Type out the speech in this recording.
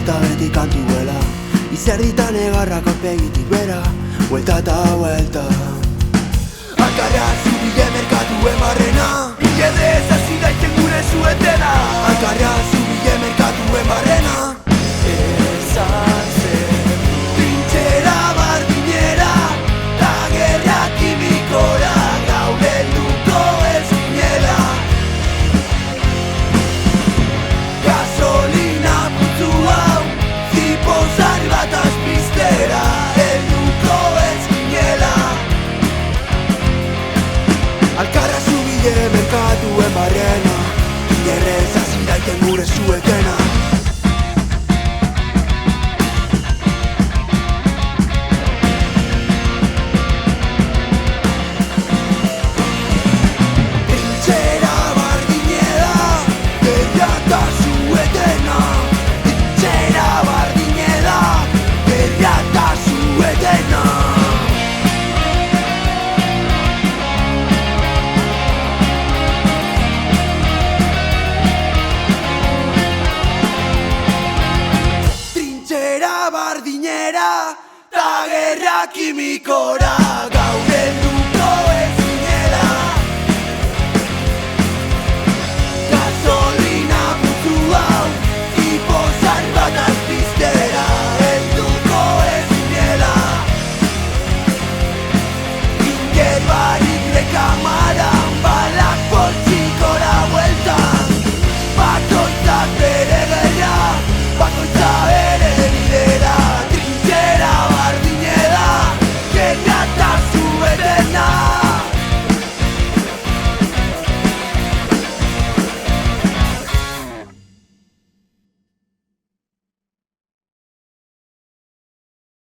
eta beti kantuela. Izerditan egarrak aurpegitik bera, vuelta eta vuelta. Alkarra zubile merkatuen barrena, Ilerrez hasi daiten gure zuetena. Alkarra zubile merkatuen barrena, esan zen trintxera bardinera, ta gerra kimikora, gaur helduko ez ginela. Gasolina putzu hau, zipozar bat azpiztera, helduko ez ginela. Alkarra zubile merkatuen barrena, Ilerrez hasi daiten gure zuetena. Trintxera bardinera, gerra eta zuetena. Trintxera bardinera, gerra eta zuetena. Trintxera bardinera, ta gerra kimikora, gaur